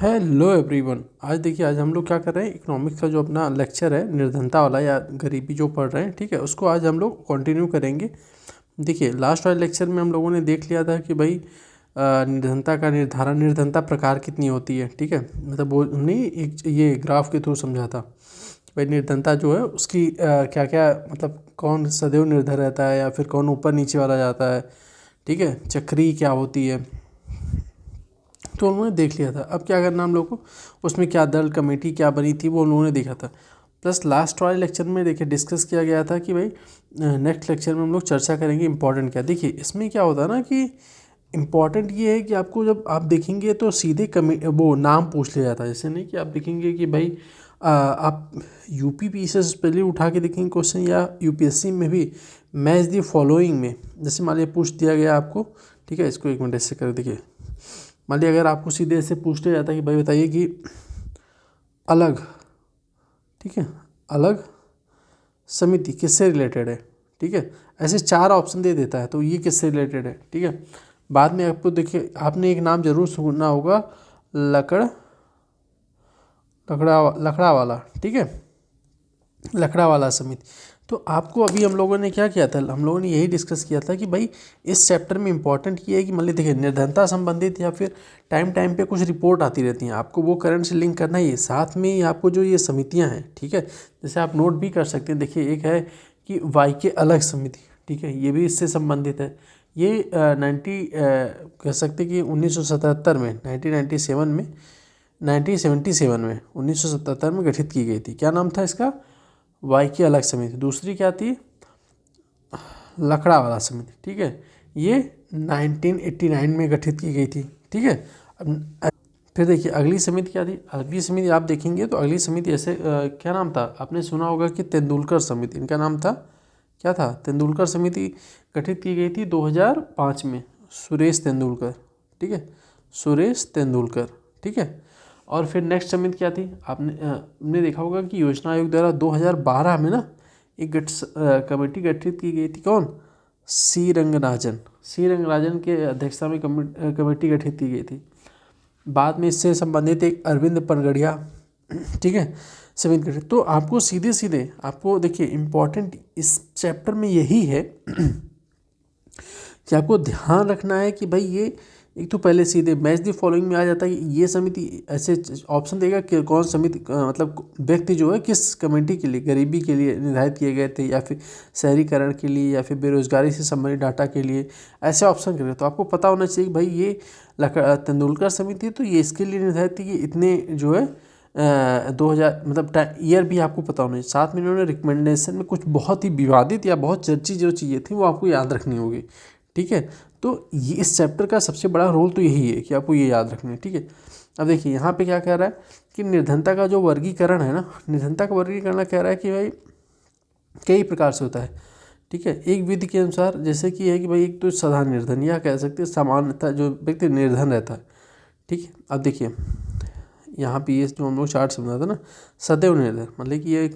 Hello everyone. आज देखिए, आज हम लोग क्या कर रहे हैं, इकोनॉमिक्स का जो अपना लेक्चर है निर्धनता वाला या गरीबी जो पढ़ रहे हैं, ठीक है, उसको आज हम लोग कंटिन्यू करेंगे। देखिए, लास्ट वाले लेक्चर में हम लोगों ने देख लिया था कि भाई निर्धनता का निर्धारण, निर्धनता प्रकार कितनी होती है, ठीक है, मतलब वो हमने एक ये ग्राफ के थ्रू समझा था कि भाई निर्धनता जो है उसकी क्या क्या, मतलब कौन सदैव निर्धन रहता है या फिर कौन ऊपर नीचे वाला जाता है, ठीक है, चक्री क्या होती है, तो उन्होंने देख लिया था। अब क्या करना हम लोग को, उसमें क्या दल कमेटी क्या बनी थी वो उन्होंने देखा था। प्लस लास्ट वाले लेक्चर में देखिए डिस्कस किया गया था कि भाई नेक्स्ट लेक्चर में हम लोग चर्चा करेंगे इम्पोर्टेंट क्या। देखिए इसमें क्या होता है ना कि इम्पॉर्टेंट ये है कि आपको जब आप देखेंगे तो सीधे वो नाम पूछ लिया जाता है। जैसे नहीं कि आप देखेंगे कि भाई आप यूपी से पहले उठा के देखेंगे क्वेश्चन, या यूपीएससी में भी मैच दी फॉलोइंग में जैसे मान लिया पूछ दिया गया आपको, ठीक है, इसको एक मिनट ऐसे कर देखिए। मान लिया अगर आपको सीधे से पूछ लिया जाता है कि भाई बताइए कि अलग, ठीक है, अलग समिति किससे रिलेटेड है, ठीक है, ऐसे चार ऑप्शन दे देता है तो ये किससे रिलेटेड है, ठीक है। बाद में आपको देखिए, आपने एक नाम जरूर सुना होगा, लकड़ा वाला, ठीक है, लकड़ा वाला समिति। तो आपको अभी हम लोगों ने क्या किया था, हम लोगों ने यही डिस्कस किया था कि भाई इस चैप्टर में इंपॉर्टेंट ये है कि मान लीजिए देखिए निर्धनता संबंधित या फिर टाइम टाइम पे कुछ रिपोर्ट आती रहती हैं, आपको वो करंट से लिंक करना ही है। साथ में ही आपको जो ये समितियां हैं, ठीक है, जैसे आप नोट भी कर सकते हैं। देखिए एक है कि वाई के अलग समिति, ठीक है, ये भी इससे संबंधित है। ये 90 कह सकते कि 1977 में 1977 में 1977 में गठित की गई थी। क्या नाम था इसका, वाई की अलग समिति। दूसरी क्या थी, लकड़ा वाला समिति, ठीक है, ये 1989 में गठित की गई थी, ठीक है। अब फिर देखिए अगली समिति क्या थी, अगली समिति आप देखेंगे तो अगली समिति ऐसे क्या नाम था, आपने सुना होगा कि तेंदुलकर समिति, इनका नाम था, क्या था, तेंदुलकर समिति गठित की गई थी 2005 में, सुरेश तेंदुलकर, ठीक है, सुरेश तेंदुलकर, ठीक है। और फिर नेक्स्ट समिति क्या थी, आपने देखा होगा कि योजना आयोग द्वारा 2012 में ना एक कमेटी गठित की गई थी, कौन, सी रंगराजन के अध्यक्षता में कमेटी गठित की गई थी। बाद में इससे संबंधित एक अरविंद पनगड़िया, ठीक है, समिति गठित। तो आपको सीधे सीधे आपको देखिए इम्पॉर्टेंट इस चैप्टर में यही है कि आपको ध्यान रखना है कि भाई ये एक तो पहले सीधे मैच दी फॉलोइंग में आ जाता है कि ये समिति, ऐसे ऑप्शन देगा कि कौन समिति मतलब व्यक्ति जो है किस कमेटी के लिए, गरीबी के लिए निर्धारित किए गए थे, या फिर शहरीकरण के लिए, या फिर बेरोजगारी से संबंधित डाटा के लिए, ऐसे ऑप्शन करें। तो आपको पता होना चाहिए कि भाई ये तेंदुलकर समिति है तो ये इसके लिए निर्धारित थी कि इतने जो है 2000 मतलब ईयर भी आपको पता होना चाहिए। साथ में इन्होंने रिकमेंडेशन में कुछ बहुत ही विवादित या बहुत चर्चित जो चीज़ें थी वो आपको याद रखनी होगी, ठीक है। तो ये इस चैप्टर का सबसे बड़ा रोल तो यही है कि आपको ये याद रखना है, ठीक है। अब देखिए यहाँ पे क्या कह रहा है कि निर्धनता का जो वर्गीकरण है ना, निर्धनता का वर्गीकरण कह रहा है कि भाई कई प्रकार से होता है, ठीक है। एक विधि के अनुसार जैसे कि है कि भाई एक तो साधारण निर्धन, या कह सकते हैं सामान्यतः जो व्यक्ति निर्धन रहता है, ठीक है। अब देखिए यहाँ पे ये जो हम लोग चार्ट समझा था ना, सदैव निर्धन, मतलब कि ये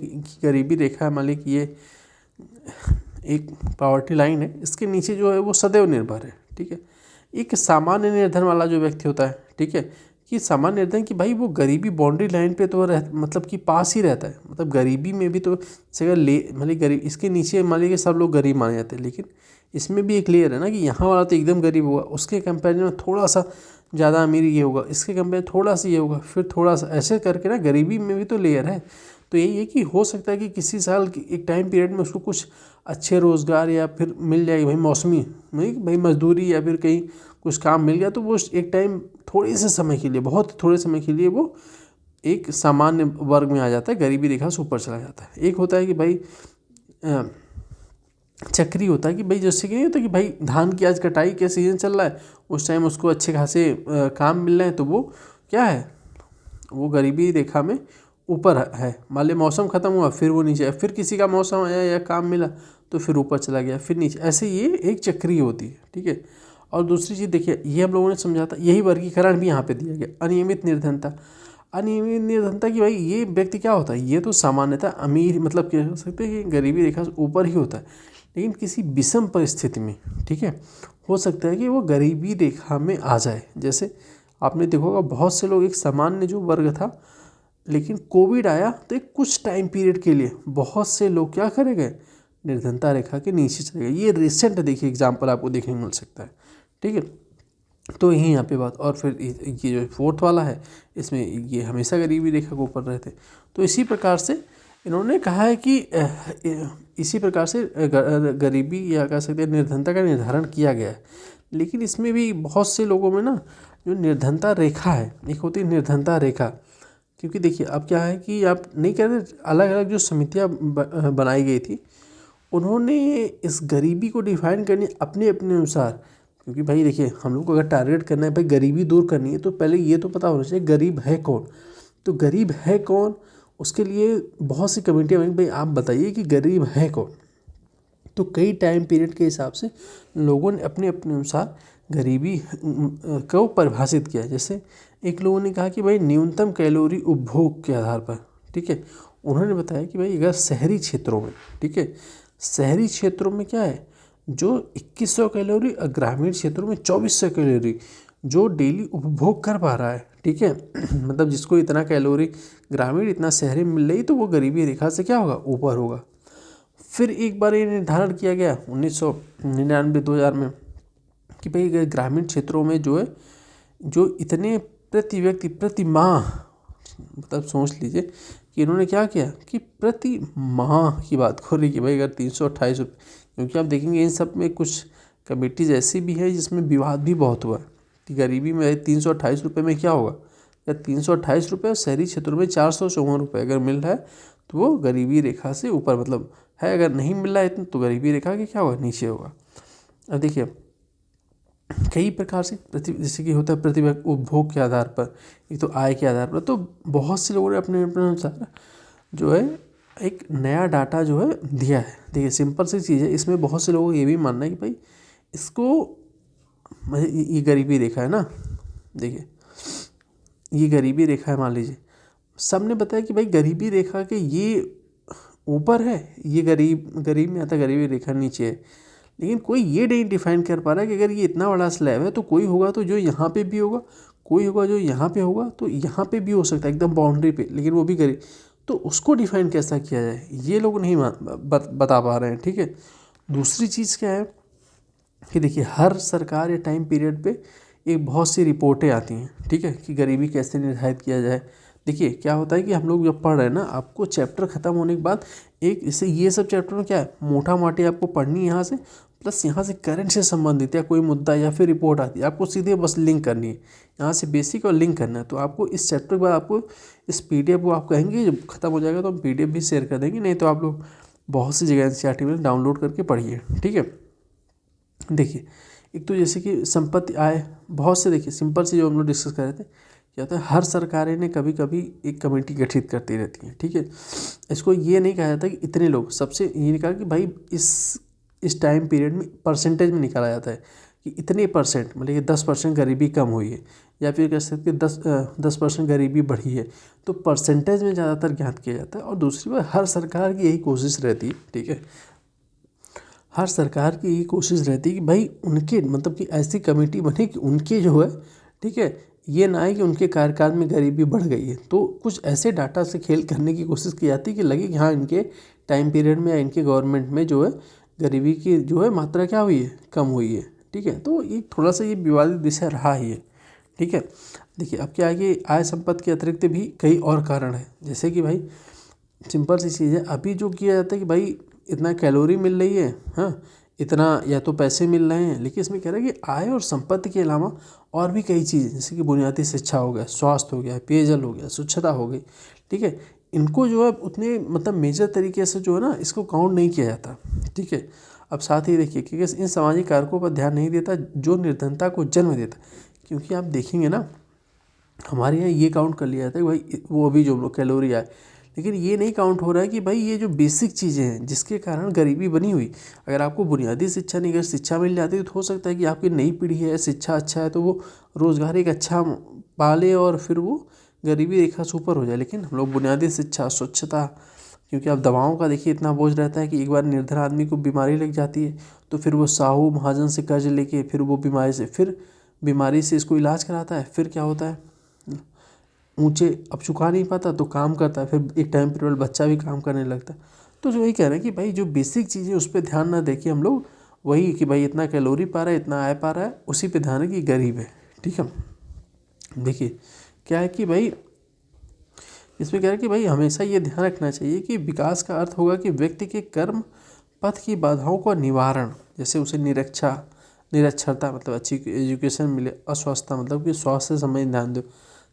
गरीबी रेखा है, मतलब कि ये एक पावर्टी लाइन है, इसके नीचे जो है वो सदैव निर्भर है, ठीक है। एक सामान्य निर्धन वाला जो व्यक्ति होता है, ठीक है, कि सामान्य निर्धन कि भाई वो गरीबी बाउंड्री लाइन पे तो मतलब कि पास ही रहता है, मतलब गरीबी में भी तो जैसे मतलब गरीब इसके नीचे मान लीजिए सब लोग गरीब माने जाते हैं, लेकिन इसमें भी एक लेयर है ना कि यहाँ वाला तो एकदम गरीब होगा, उसके कंपेरिजन में थोड़ा सा ज़्यादा अमीर ये होगा, इसके कंपेरिजन थोड़ा सा ये होगा, फिर थोड़ा सा ऐसे करके ना गरीबी में भी तो लेयर है। तो यही है कि हो सकता है कि किसी साल एक टाइम पीरियड में उसको कुछ अच्छे रोज़गार या फिर मिल जाएगी, भाई मौसमी, नहीं भाई मजदूरी या फिर कहीं कुछ काम मिल गया तो वो एक टाइम थोड़े से समय के लिए, बहुत थोड़े समय के लिए वो एक सामान्य वर्ग में आ जाता है, गरीबी रेखा से ऊपर चला जाता है। एक होता है कि भाई चक्री होता है कि भाई जैसे कि नहीं होता कि भाई धान की आज कटाई का सीजन चल रहा है, उस टाइम उसको अच्छे खासे काम मिल रहे हैं तो वो क्या है, वो गरीबी रेखा में ऊपर है। मान लिया मौसम ख़त्म हुआ फिर वो नीचे, फिर किसी का मौसम आया या काम मिला तो फिर ऊपर चला गया, फिर नीचे, ऐसे ये एक चक्री होती है, ठीक है। और दूसरी चीज़ देखिए, ये हम लोगों ने समझा था, यही वर्गीकरण भी यहाँ पे दिया गया। अनियमित निर्धनता, अनियमित निर्धनता कि भाई ये व्यक्ति क्या होता है, ये तो सामान्यतः अमीर मतलब कह सकते हैं कि गरीबी रेखा से ऊपर ही होता है, लेकिन किसी विषम परिस्थिति में, ठीक है, हो सकता है कि वो गरीबी रेखा में आ जाए। जैसे आपने देखा होगा बहुत से लोग, एक सामान्य जो वर्ग था, लेकिन कोविड आया तो एक कुछ टाइम पीरियड के लिए बहुत से लोग क्या करे गए, निर्धनता रेखा के नीचे चले गए। ये रिसेंट देखिए एग्जाम्पल आपको देखने को मिल सकता है, ठीक है। तो यही यहाँ पे बात। और फिर ये जो फोर्थ वाला है, इसमें ये हमेशा गरीबी रेखा के ऊपर रहते। तो इसी प्रकार से इन्होंने कहा है कि इसी प्रकार से गरीबी या कह सकते हैं निर्धनता का निर्धारण किया गया है। लेकिन इसमें भी बहुत से लोगों में ना जो निर्धनता रेखा है, एक होती है निर्धनता रेखा। क्योंकि देखिए अब क्या है कि आप नहीं कह रहे, अलग अलग जो समितियाँ बनाई गई थी, उन्होंने इस गरीबी को डिफाइन करनी अपने अपने अनुसार। क्योंकि भाई देखिए, हम लोग को अगर टारगेट करना है भाई गरीबी दूर करनी है, तो पहले ये तो पता होना चाहिए गरीब है कौन। तो गरीब है कौन, उसके लिए बहुत सी कमेटियाँ बनी, भाई आप बताइए कि गरीब है कौन। तो कई टाइम पीरियड के हिसाब से लोगों ने अपने अपने अनुसार गरीबी को परिभाषित किया। जैसे एक लोगों ने कहा कि भाई न्यूनतम कैलोरी उपभोग के आधार पर, ठीक है। उन्होंने बताया कि भाई अगर शहरी क्षेत्रों में, ठीक है, शहरी क्षेत्रों में क्या है, जो 2100 कैलोरी और ग्रामीण क्षेत्रों में 2400 कैलोरी जो डेली उपभोग कर पा रहा है, ठीक है मतलब जिसको इतना कैलोरी ग्रामीण इतना शहरी में मिल रही, तो वो गरीबी रेखा से क्या होगा, ऊपर होगा। फिर एक बार ये निर्धारण किया गया 1999-2000 में कि भाई ग्रामीण क्षेत्रों में जो है, जो इतने प्रति व्यक्ति प्रति माह, मतलब सोच लीजिए कि इन्होंने क्या किया कि प्रति माह की बात हो रही कि भाई अगर 328 रुपये, क्योंकि आप देखेंगे इन सब में कुछ कमेटीज ऐसी भी है जिसमें विवाद भी बहुत हुआ है कि गरीबी में 328 रुपये में क्या होगा। अगर 328 रुपये शहरी क्षेत्रों में 454 रुपये अगर मिल रहा है तो वो गरीबी रेखा से ऊपर मतलब है, अगर नहीं मिल रहा है इतना तो गरीबी रेखा के क्या होगा, नीचे होगा। अब देखिए कई प्रकार से जैसे कि होता है प्रतिभा उपभोग के आधार पर, एक तो आय के आधार पर। तो बहुत से लोगों ने अपने अपने अनुसार जो है एक नया डाटा जो है दिया है। देखिए सिंपल सी चीज़ है, इसमें बहुत से लोगों को ये भी मानना है कि भाई इसको ये गरीबी रेखा है ना, देखिए ये गरीबी रेखा है, मान लीजिए सबने बताया कि भाई गरीबी रेखा के ये ऊपर है, ये गरीब में आता है, गरीबी रेखा नीचे है। लेकिन कोई ये नहीं डिफाइन कर पा रहा है कि अगर ये इतना बड़ा स्लैब है तो कोई होगा तो जो यहाँ पे भी होगा, कोई होगा जो यहाँ पे होगा, तो यहाँ पे भी हो सकता है एकदम बाउंड्री पे, लेकिन वो भी गरीब। तो उसको डिफाइन कैसा किया जाए, ये लोग नहीं बता पा रहे हैं, ठीक है। दूसरी चीज़ क्या है कि देखिए हर सरकार या टाइम पीरियड पे एक बहुत सी रिपोर्टें आती हैं, ठीक है, कि गरीबी कैसे निर्धारित किया जाए। देखिए क्या होता है कि हम लोग जब पढ़ रहे हैं ना, आपको चैप्टर ख़त्म होने के बाद एक इससे ये सब चैप्टर में क्या है, मोटा मोटी आपको पढ़नी है यहाँ से, प्लस यहाँ से करंट से संबंधित या कोई मुद्दा या फिर रिपोर्ट आती है, आपको सीधे बस लिंक करनी है यहाँ से बेसिक और लिंक करना है। तो आपको इस चैप्टर के बाद आपको इस PDF को आप कहेंगे जब खत्म हो जाएगा तो हम PDF भी शेयर कर देंगे, नहीं तो आप लोग बहुत सी जगह NCERT में डाउनलोड करके पढ़िए, ठीक है। देखिए एक तो जैसे कि संपत्ति आय, बहुत से देखिए सिंपल से जो हम लोग डिस्कस कर रहे थे, क्या होता है हर सरकारें ने कभी कभी एक कमेटी गठित करती रहती हैं, ठीक है। इसको ये नहीं कहा जाता कि इतने लोग, सबसे ये नहीं कहा कि भाई इस टाइम पीरियड में परसेंटेज में निकाला जाता है कि इतने परसेंट, मतलब कि 10% गरीबी कम हुई है, या फिर कह सकते हैं 10% गरीबी बढ़ी है। तो परसेंटेज में ज़्यादातर ज्ञात किया जाता है। और दूसरी बात, हर सरकार की यही कोशिश रहती है, ठीक है, हर सरकार की यही कोशिश रहती है कि भाई उनके मतलब कि ऐसी कमेटी बने कि उनके जो है, ठीक है, ये ना है कि उनके कार्यकाल में गरीबी बढ़ गई है। तो कुछ ऐसे डाटा से खेल करने की कोशिश की जाती है कि लगे कि हाँ इनके टाइम पीरियड में या इनके गवर्नमेंट में जो है गरीबी की जो है मात्रा क्या हुई है, कम हुई है, ठीक है। तो ये थोड़ा सा ये विवादित विषय रहा ही है, ठीक है। देखिए अब क्या है कि आय संपत्ति के अतिरिक्त भी कई और कारण हैं। जैसे कि भाई सिंपल सी चीज़ है, अभी जो किया जाता है कि भाई इतना कैलोरी मिल रही है, हाँ इतना या तो पैसे मिल रहे हैं, लेकिन इसमें कह रहा है कि आय और संपत्ति के अलावा और भी कई चीज़ जैसे कि बुनियादी शिक्षा हो गया, स्वास्थ्य हो गया, पेयजल हो गया, स्वच्छता हो गई, ठीक है, इनको जो है उतने मतलब मेजर तरीके से जो है ना इसको काउंट नहीं किया जाता, ठीक है। अब साथ ही देखिए कि इन सामाजिक कारकों पर ध्यान नहीं देता जो निर्धनता को जन्म देता। क्योंकि आप देखेंगे ना हमारे यहाँ ये काउंट कर लिया जाता है कि भाई वो अभी जो हम लोग कैलोरी आए, लेकिन ये नहीं काउंट हो रहा है कि भाई ये जो बेसिक चीज़ें हैं जिसके कारण गरीबी बनी हुई, अगर आपको बुनियादी शिक्षा नहीं, अगर शिक्षा मिल जाती तो हो सकता है कि आपकी नई पीढ़ी है, शिक्षा अच्छा है तो वो रोज़गार एक अच्छा पाले और फिर वो गरीबी रेखा से ऊपर हो जाए। लेकिन हम लोग बुनियादी शिक्षा, स्वच्छता, क्योंकि अब दवाओं का देखिए इतना बोझ रहता है कि एक बार निर्धन आदमी को बीमारी लग जाती है तो फिर वो साहू महाजन से कर्ज लेके फिर वो बीमारी से फिर बीमारी से इसको इलाज कराता है, फिर क्या होता है, ऊँचे अब चुका नहीं पाता तो काम करता है, फिर एक टाइम पीरियड बच्चा भी काम करने लगता है। तो जो यही कह रहे हैं कि भाई जो बेसिक चीज़ें उस पर ध्यान ना देके हम लोग वही कि भाई इतना कैलोरी पा रहा है, इतना आय पा रहा है, उसी पे ध्यान है कि गरीब है। ठीक है, देखिए क्या है कि भाई इसमें कह रहे हैं कि भाई हमेशा ये ध्यान रखना चाहिए कि विकास का अर्थ होगा कि व्यक्ति के कर्म पथ की बाधाओं का निवारण, जैसे उसे निरक्षरता मतलब अच्छी एजुकेशन मिले, अस्वस्थता मतलब कि स्वास्थ्य से संबंधित ध्यान दो,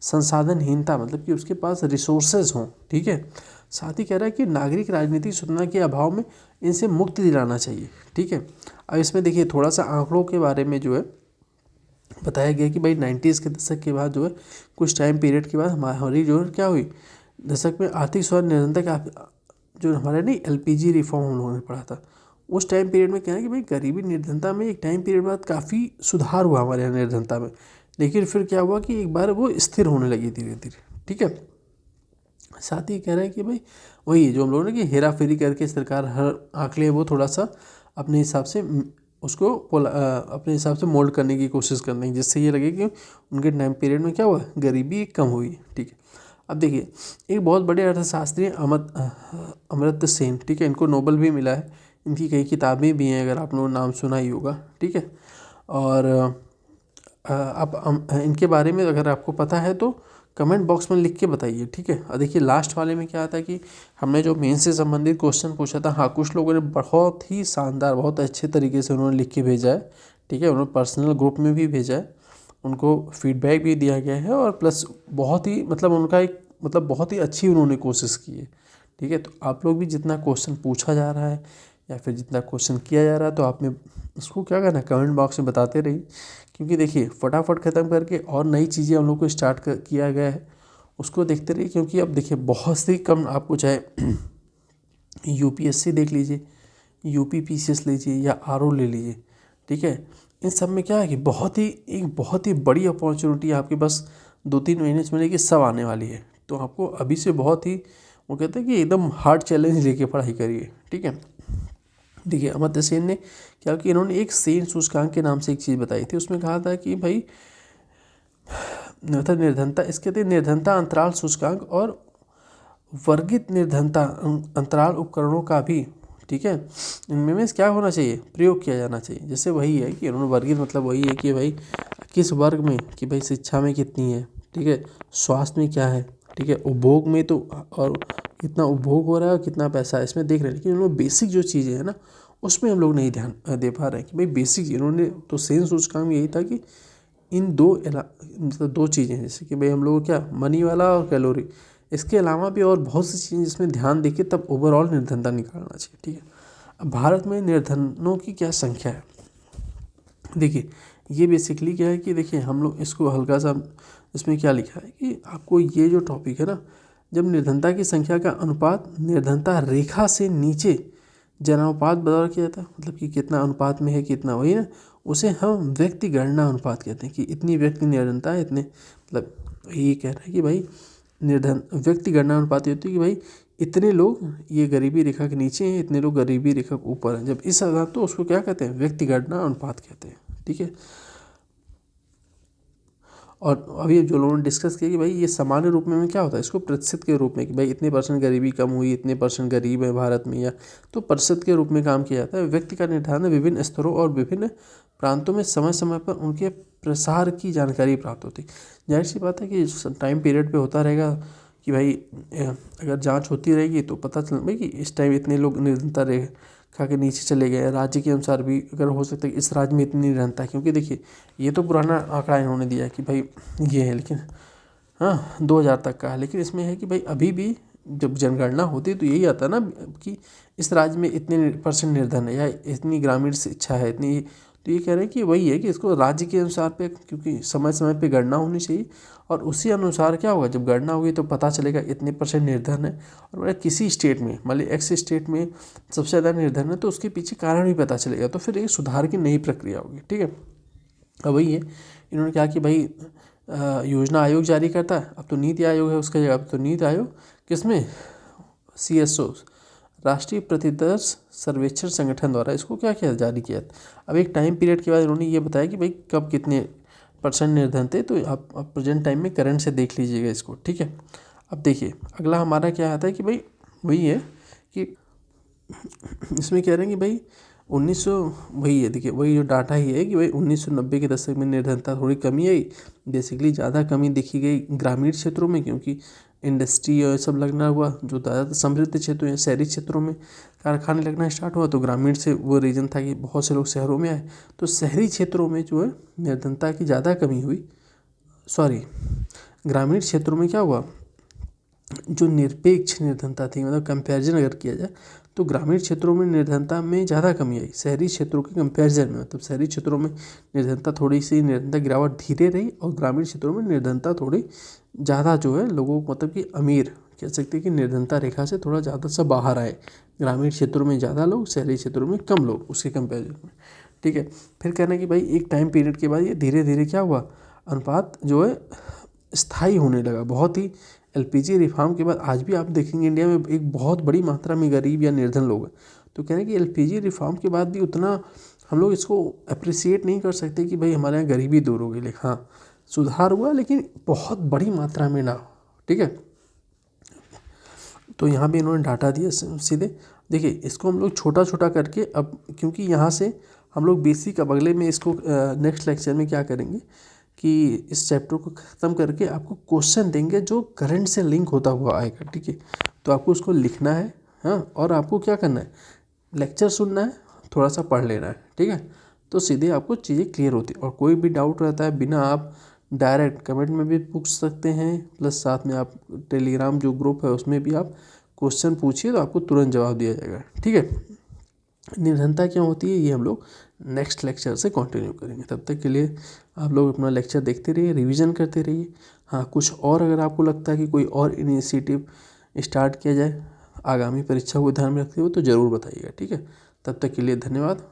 संसाधनहीनता मतलब कि उसके पास रिसोर्सेज हों। ठीक है, साथ ही कह रहा है कि नागरिक राजनीतिक स्वतंत्रता के अभाव में इनसे मुक्ति दिलाना चाहिए। ठीक है, अब इसमें देखिए थोड़ा सा आंकड़ों के बारे में जो है बताया गया कि भाई 90s के दशक के बाद जो है कुछ टाइम पीरियड के बाद हमारी जो है क्या हुई, दशक में आर्थिक स्वनिर्भरता का जो हमारे नहीं LPG रिफॉर्म हम लोगों ने पढ़ा था, उस टाइम पीरियड में क्या है कि भाई गरीबी निर्धनता में एक टाइम पीरियड बाद काफ़ी सुधार हुआ हमारे यहाँ निर्धनता में, लेकिन फिर क्या हुआ कि एक बार वो स्थिर होने लगी धीरे धीरे। ठीक है, साथ ही कह रहे हैं कि भाई वही जो हम लोगों ने कि हेरा फेरी करके सरकार हर आंकड़े वो थोड़ा सा अपने हिसाब से उसको अपने हिसाब से मोल्ड करने की कोशिश कर रही है, जिससे ये लगे कि उनके टाइम पीरियड में क्या हुआ, गरीबी कम हुई। ठीक है, अब देखिए एक बहुत बड़े अर्थशास्त्री अमर्त्य सेन, ठीक है, इनको नोबेल भी मिला है, इनकी कई किताबें भी हैं, अगर आप लोगों ने नाम सुना ही होगा। ठीक है, और आप इनके बारे में अगर आपको पता है तो कमेंट बॉक्स में लिख के बताइए। ठीक है, और देखिए लास्ट वाले में क्या आता है कि हमने जो मेन से संबंधित क्वेश्चन पूछा था, हाँ कुछ लोगों ने बहुत ही शानदार बहुत अच्छे तरीके से उन्होंने लिख के भेजा है। ठीक है, उन्होंने पर्सनल ग्रुप में भी भेजा है, उनको फीडबैक भी दिया गया है, और प्लस बहुत ही मतलब उनका एक मतलब बहुत ही अच्छी उन्होंने कोशिश की है। ठीक है, तो आप लोग भी जितना क्वेश्चन पूछा जा रहा है या फिर जितना क्वेश्चन किया जा रहा है तो आपने उसको क्या करना है, कमेंट बॉक्स में बताते रहिए, क्योंकि देखिए फटाफट ख़त्म करके और नई चीज़ें हम लोग को किया गया है उसको देखते रहिए, क्योंकि अब देखिए बहुत सी कम आपको चाहे UPSC देख लीजिए, UPPCS लीजिए या RO ले लीजिए। ठीक है, इन सब में क्या है कि बहुत ही बड़ी अपॉर्चुनिटी आपके पास 2-3 महीने से मिलेगी, सब आने वाली है। तो आपको अभी से बहुत ही वो कहते हैं कि एकदम हार्ड चैलेंज लेके पढ़ाई करिए। ठीक है, देखिए अमर्त्य सेन ने क्या कि इन्होंने एक सेन सूचकांक के नाम से एक चीज़ बताई थी, उसमें कहा था कि भाई मतलब निर्धनता, इसके थे निर्धनता अंतराल सूचकांक और वर्गित निर्धनता अंतराल उपकरणों का भी, ठीक है, इनमें में क्या होना चाहिए, प्रयोग किया जाना चाहिए। जैसे वही है कि उन्होंने वर्गित मतलब वही है कि भाई किस वर्ग में, कि भाई शिक्षा में कितनी है, ठीक है, स्वास्थ्य में क्या है, ठीक है, उपभोग में तो और कितना उपभोग हो रहा है और कितना पैसा है इसमें देख रहे हैं, लेकिन उन्होंने बेसिक जो चीज़ें हैं ना उसमें हम लोग नहीं ध्यान दे पा रहे हैं कि भाई बेसिक इन्होंने तो सेन सूचकांक में यही था कि इन मतलब दो चीज़ें, जैसे कि भाई हम लोग क्या मनी वाला और कैलोरी, इसके अलावा भी और बहुत सी चीज़ें जिसमें ध्यान देके तब ओवरऑल निर्धनता निकालना चाहिए। ठीक है, अब भारत में निर्धनों की क्या संख्या है, देखिए ये बेसिकली क्या है कि देखिए हम लोग इसको हल्का सा इसमें क्या लिखा है कि आपको ये जो टॉपिक है ना, जब निर्धनता की संख्या का अनुपात निर्धनता रेखा से नीचे जनानुपात बदल किया जाता है, मतलब कि कितना अनुपात में है कितना, वही ना, उसे हम व्यक्ति गणना अनुपात कहते हैं कि इतनी व्यक्ति निर्धनता है इतने, मतलब ये कह रहा है कि भाई निर्धन व्यक्ति गणना अनुपात ये होती है कि भाई इतने लोग ये गरीबी रेखा के नीचे हैं, इतने लोग गरीबी रेखा के ऊपर हैं, जब इस आधार तो उसको क्या कहते हैं, व्यक्ति गणना अनुपात कहते हैं। ठीक है, और अभी जो लोगों ने डिस्कस किया कि भाई ये सामान्य रूप में क्या होता है, इसको प्रतिशत के रूप में कि भाई इतने % गरीबी कम हुई, इतने % गरीब है भारत में, या तो प्रतिशत के रूप में काम किया जाता है। व्यक्ति का निर्धारण विभिन्न स्तरों और विभिन्न प्रांतों में समय समय पर उनके प्रसार की जानकारी प्राप्त होती है। जाहिर सी बात है कि टाइम पीरियड पे होता रहेगा कि भाई अगर जांच होती रहेगी तो पता चल भाई कि इस टाइम इतने लोग निर्धनता रेखा के नीचे चले गए, राज्य के अनुसार भी अगर हो सकता है इस राज्य में इतनी निर्धनता है, क्योंकि देखिए ये तो पुराना आंकड़ा इन्होंने दिया है कि भाई ये है, लेकिन हाँ 2000 तक का है, लेकिन इसमें है कि भाई अभी भी जब जनगणना होती है तो यही आता है ना कि इस राज्य में इतने % निर्धन है या इतनी ग्रामीण शिक्षा है इतनी, तो ये कह रहे हैं कि वही है कि इसको राज्य के अनुसार पे, क्योंकि समय समय पे गणना होनी चाहिए और उसी अनुसार क्या होगा, जब गणना होगी तो पता चलेगा इतने % निर्धन है, और मतलब किसी स्टेट में मान ली X स्टेट में सबसे ज़्यादा निर्धन है तो उसके पीछे कारण भी पता चलेगा, तो फिर एक सुधार की नई प्रक्रिया होगी। ठीक है, अब वही है इन्होंने कहा कि भाई योजना आयोग जारी करता है, अब तो नीति आयोग है उसका जगह, अब तो नीति आयोग किसमें, CSO राष्ट्रीय प्रतिदर्श सर्वेक्षण संगठन द्वारा इसको क्या किया जारी किया। अब एक टाइम पीरियड के बाद इन्होंने ये बताया कि भाई कब कितने % निर्धन थे। तो आप प्रेजेंट टाइम में करंट से देख लीजिएगा इसको, ठीक है। अब देखिए अगला हमारा क्या आता है कि भाई वही है कि इसमें कह रहे हैं कि भाई 1900 वही है, देखिए वही जो डाटा ही है कि भाई 1990 के दशक में निर्धनता थोड़ी कमी आई। बेसिकली ज़्यादा कमी देखी गई ग्रामीण क्षेत्रों में, क्योंकि इंडस्ट्री और सब लगना हुआ। जो ज़्यादातर समृद्ध क्षेत्र हैं, शहरी क्षेत्रों में कारखाने लगना स्टार्ट हुआ, तो ग्रामीण से वो रीजन था कि बहुत से लोग शहरों में आए। तो शहरी क्षेत्रों में जो है निर्धनता की ज़्यादा कमी हुई। ग्रामीण क्षेत्रों में क्या हुआ, जो निरपेक्ष निर्धनता थी, मतलब कंपैरिजन अगर किया जाए तो ग्रामीण क्षेत्रों में निर्धनता में ज़्यादा कमी आई शहरी क्षेत्रों के कंपैरिजन में। मतलब शहरी क्षेत्रों में निर्धनता गिरावट धीरे रही, और ग्रामीण क्षेत्रों में निर्धनता थोड़ी ज़्यादा जो है लोगों को, मतलब कि अमीर कह सकते हैं कि निर्धनता रेखा से थोड़ा ज़्यादा सा बाहर आए। ग्रामीण क्षेत्रों में ज़्यादा लोग, शहरी क्षेत्रों में कम लोग उसके कंपैरिजन में, ठीक है। फिर कहना है कि भाई एक टाइम पीरियड के बाद ये धीरे धीरे क्या हुआ, अनुपात जो है स्थायी होने लगा बहुत ही। एलपीजी रिफॉर्म के बाद आज भी आप देखेंगे इंडिया में एक बहुत बड़ी मात्रा में गरीब या निर्धन लोग हैं। तो कह रहे हैं कि एलपीजी रिफॉर्म के बाद भी उतना हम लोग इसको अप्रिसिएट नहीं कर सकते कि भाई हमारे यहाँ गरीबी दूर हो गई। लेकिन हाँ सुधार हुआ, लेकिन बहुत बड़ी मात्रा में ना, ठीक है। तो यहाँ भी इन्होंने डाटा दिया सीधे। देखिए इसको हम लोग छोटा छोटा करके, अब क्योंकि यहाँ से हम लोग बेसिक, अब अगले में इसको नेक्स्ट लेक्चर में क्या करेंगे कि इस चैप्टर को ख़त्म करके आपको क्वेश्चन देंगे जो करंट से लिंक होता हुआ आएगा, ठीक है। तो आपको उसको लिखना है, हाँ, और आपको क्या करना है, लेक्चर सुनना है, थोड़ा सा पढ़ लेना है, ठीक है। तो सीधे आपको चीज़ें क्लियर होती है। और कोई भी डाउट रहता है बिना, आप डायरेक्ट कमेंट में भी पूछ सकते हैं, प्लस साथ में आप टेलीग्राम जो ग्रुप है उसमें भी आप क्वेश्चन पूछिए, तो आपको तुरंत जवाब दिया जाएगा, ठीक है। निर्धनता क्यों होती है ये हम लोग नेक्स्ट लेक्चर से कंटिन्यू करेंगे। तब तक के लिए आप लोग अपना लेक्चर देखते रहिए, रिवीजन करते रहिए। हाँ, कुछ और अगर आपको लगता है कि कोई और इनिशिएटिव स्टार्ट किया जाए आगामी परीक्षा को ध्यान में रखते हुए, तो ज़रूर बताइएगा, ठीक है। तब तक के लिए धन्यवाद।